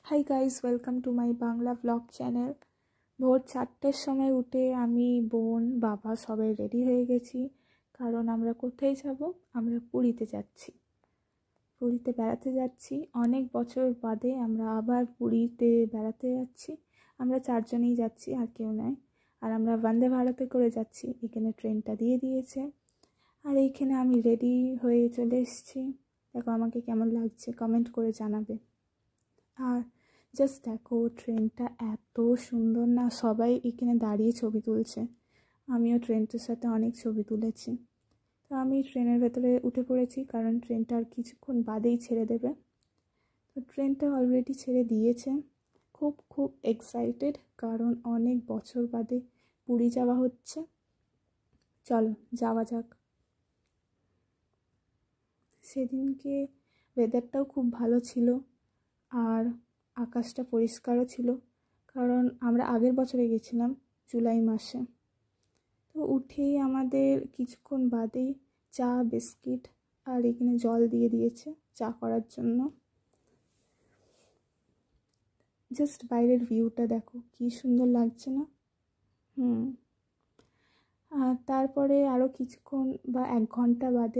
Hi guys, welcome to my Bangla blog channel. ভোর 4টের সময় উঠে আমি, বোন, বাবা সবাই রেডি হয়ে গেছি। কারণ আমরা কোথায় যাব? আমরা পুরীতে যাচ্ছি। পুরীতে বেড়াতে যাচ্ছি। অনেক বছর বাদে আমরা আবার পুরীতে বেড়াতে যাচ্ছি। আমরা 4জনেই যাচ্ছি, আর কেউ নয়। আর আমরা বন্দে ভারতে করে যাচ্ছি। এখানে ট্রেনটা দিয়ে দিয়েছে। আর এইখানে আমি রেডি হয়ে চলে এসেছি। দেখো আমাকে কেমন লাগছে, কমেন্ট করে জানাবে। আর জাস্ট দেখো, ট্রেনটা এত সুন্দর না, সবাই এখানে দাঁড়িয়ে ছবি তুলছে। আমিও ট্রেনটার সাথে অনেক ছবি তুলেছি। তো আমি ট্রেনের ভেতরে উঠে পড়েছি, কারণ ট্রেনটা আর কিছুক্ষণ বাদেই ছেড়ে দেবে। তো ট্রেনটা অলরেডি ছেড়ে দিয়েছে। খুব খুব এক্সাইটেড, কারণ অনেক বছর বাদে পুরী যাওয়া হচ্ছে। চলো যাওয়া যাক। সেদিনকে ওয়েদারটাও খুব ভালো ছিল, আর আকাশটা পরিষ্কারও ছিল, কারণ আমরা আগের বছরে গেছিলাম জুলাই মাসে। তো উঠেই আমাদের কিছুক্ষণ বাদেই চা, বিস্কিট আর এখানে জল দিয়ে দিয়েছে চা করার জন্য। জাস্ট বাইরের ভিউটা দেখো, কি সুন্দর লাগছে না? আর তারপরে আরও কিছুক্ষণ বা 1 ঘন্টা বাদে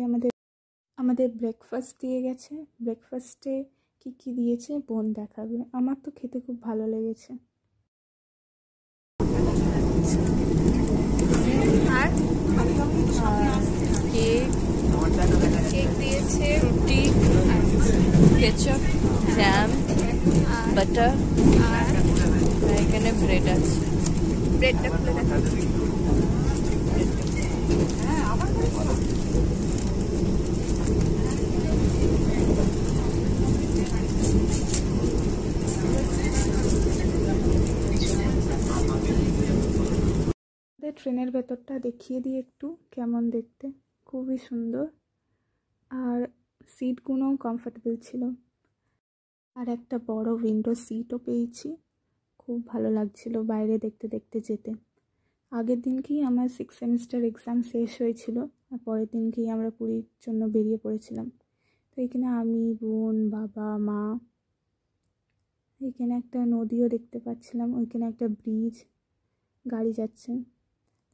আমাদের ব্রেকফাস্ট দিয়ে গেছে। ব্রেকফাস্টে কি কি দিয়েছে বোন দেখাবে। আমার তো খেতে খুব ভালো লেগেছে। আর কেক দিয়েছে, রুটি, কেচাপ, জ্যাম, বাটার, আর এখানে ব্রেড আছে। ব্রেডটা খুলে দেখা। ট্রেনের ভেতরটা দেখিয়ে দিই একটু, কেমন দেখতে। খুবই সুন্দর, আর সিটগুলোও কমফোর্টেবল ছিল। আর একটা বড় উইন্ডো সিটও পেয়েছি। খুব ভালো লাগছিল বাইরে দেখতে দেখতে যেতে। আগের দিনকেই আমার 6th সেমিস্টার এক্সাম শেষ হয়েছিল, আর পরের দিনকেই আমরা পুরীর জন্য বেরিয়ে পড়েছিলাম। তো এখানে আমি, বোন, বাবা, মা, এখানে একটা নদীও দেখতে পাচ্ছিলাম, ওইখানে একটা ব্রিজ, গাড়ি যাচ্ছে।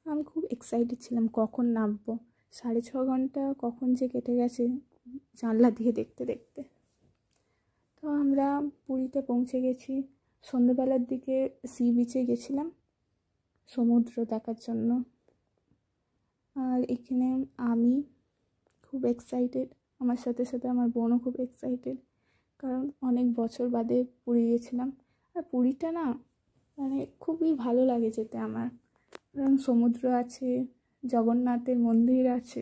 আমি খুব এক্সাইটেড ছিলাম কখন নামবো। 6.5 ঘন্টা কখন যে কেটে গেছে জানলা দিয়ে দেখতে দেখতে। তো আমরা পুরীতে পৌঁছে গেছি। সন্ধ্যেবেলার দিকে সি বিচে গেছিলাম সমুদ্র দেখার জন্য। আর এখানে আমি খুব এক্সাইটেড, আমার সাথে সাথে আমার বোনও খুব এক্সাইটেড, কারণ অনেক বছর বাদে পুরী গেছিলাম। আর পুরীটা না, মানে খুবই ভালো লাগে যেতে আমার, কারণ সমুদ্র আছে, জগন্নাথের মন্দির আছে।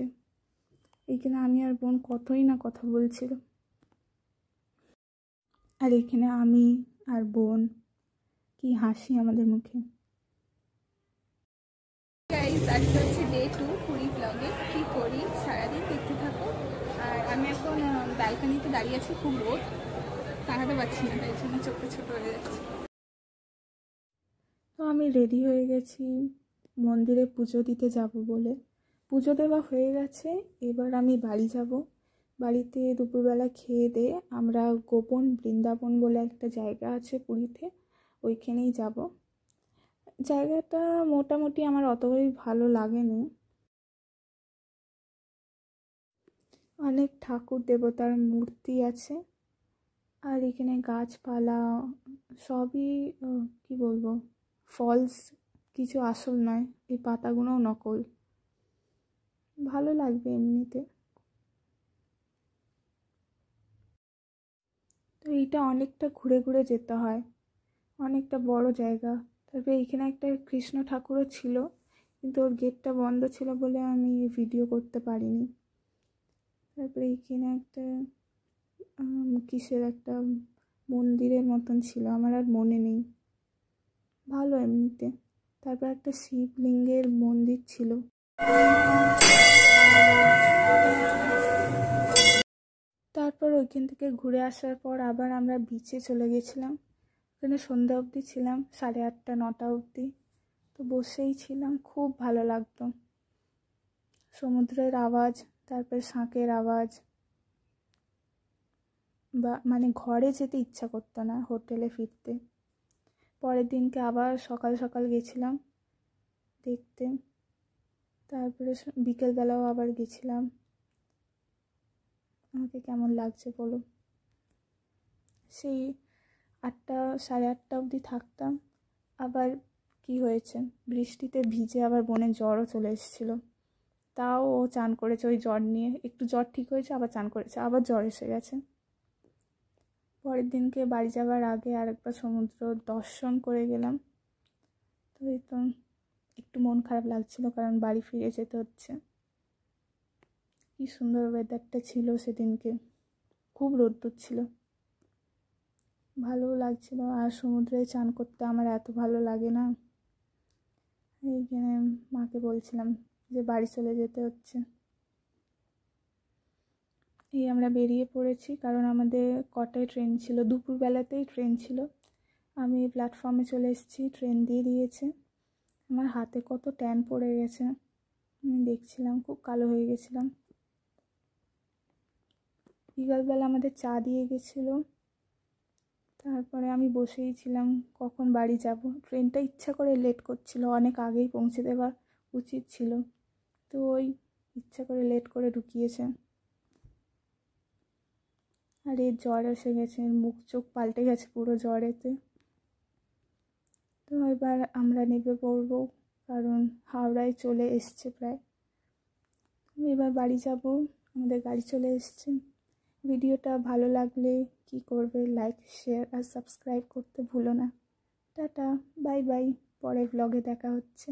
এইখানে আমি আর বোন কতই না কথা বলছিল। আর এখানে আমি আর বোন, কি হাসি আমাদের মুখে। আজকে হচ্ছে ডে 2 পুরী ব্লগে। কি করি সারাদিন দেখতে থাকো। আর আমি এখন ব্যালকনিতে দাঁড়িয়ে আছি, খুব রোদ, তাকাতে পারছি না, তাই জন্য চোখটা ছোট হয়ে যাচ্ছে। তো আমি রেডি হয়ে গেছি মন্দিরে পুজো দিতে যাব বলে। পুজো দেওয়া হয়ে গেছে, এবার আমি বাড়ি যাব। বাড়িতে দুপুরবেলা খেয়ে দিয়ে আমরা গোপন বৃন্দাবন বলে একটা জায়গা আছে পুরীতে, ওইখানেই যাব। জায়গাটা মোটামুটি আমার অতটাই ভালো লাগেনি। অনেক ঠাকুর দেবতার মূর্তি আছে, আর এখানে গাছপালা সবই কি বলবো, ফলস, কিছু আসল নয়। এই পাতাগুলোও নকল। ভালো লাগবে এমনিতে। তো এইটা অনেকটা ঘুরে ঘুরে যেতে হয়, অনেকটা বড় জায়গা। তারপরে এখানে একটা কৃষ্ণ ঠাকুরও ছিল, কিন্তু ওর গেটটা বন্ধ ছিল বলে আমি ভিডিও করতে পারিনি। তারপরে এখানে একটা কিসের একটা মন্দিরের মতন ছিল, আমার আর মনে নেই। ভালো এমনিতে। তারপর একটা শিবলিঙ্গের মন্দির ছিল। তারপর ওইখান থেকে ঘুরে আসার পর আবার আমরা বিচে চলে গেছিলাম। ওখানে সন্ধ্যা অবধি ছিলাম, 8:30, 9টা অবধি। তো বসেই ছিলাম, খুব ভালো লাগতো। সমুদ্রের আওয়াজ, তারপর শাঁখের আওয়াজ, বা মানে ঘরে যেতে ইচ্ছা করতো না, হোটেলে ফিরতে। পরের দিনকে আবার সকাল সকাল গেছিলাম দেখতে, তারপরে বিকেলবেলাও আবার গেছিলাম। আমাকে কেমন লাগছে বলো। সেই 8টা 8:30 অবধি থাকতাম। আবার কি হয়েছে, বৃষ্টিতে ভিজে আবার বোনের জ্বরও চলে এসেছিলো। তাও ও চান করেছে ওই জ্বর নিয়ে, একটু জ্বর ঠিক হয়েছে আবার চান করেছে, আবার জ্বর এসে গেছে। পরের দিনকে বাড়ি যাওয়ার আগে আরেকবার সমুদ্র দর্শন করে গেলাম। তো এই তো একটু মন খারাপ লাগছিল, কারণ বাড়ি ফিরে যেতে হচ্ছে। কি সুন্দর ওয়েদারটা ছিল সেদিনকে, খুব রোদ্দুর ছিল, ভালোও লাগছিল। আর সমুদ্রে চান করতে আমার এত ভালো লাগে না। এইখানে মাকে বলছিলাম যে বাড়ি চলে যেতে হচ্ছে। এই আমরা বেরিয়ে পড়েছি, কারণ আমাদের কটায় ট্রেন ছিল, দুপুরবেলাতেই ট্রেন ছিল। আমি প্ল্যাটফর্মে চলে এসেছি, ট্রেন দিয়ে দিয়েছে। আমার হাতে কত ট্যান পড়ে গেছে, আমি দেখছিলাম, খুব কালো হয়ে গেছিলাম। বিকালবেলা আমাদের চা দিয়ে গেছিলো। তারপরে আমি বসেই ছিলাম কখন বাড়ি যাব। ট্রেনটা ইচ্ছা করে লেট করছিল, অনেক আগেই পৌঁছে দেওয়া উচিত ছিল, তো ওই ইচ্ছা করে লেট করে ঢুকিয়েছে। আর এর জ্বর এসে গেছে, মুখ চোখ পাল্টে গেছে পুরো জ্বরেতে। তো এবার আমরা নেমে পড়বো, কারণ হাওড়ায় চলে এসছে প্রায়। এবার বাড়ি যাব, আমাদের গাড়ি চলে এসছে। ভিডিওটা ভালো লাগলে কি করবে, লাইক শেয়ার আর সাবস্ক্রাইব করতে ভুলো না। টাটা, বাই বাই, পরের ব্লগে দেখা হচ্ছে।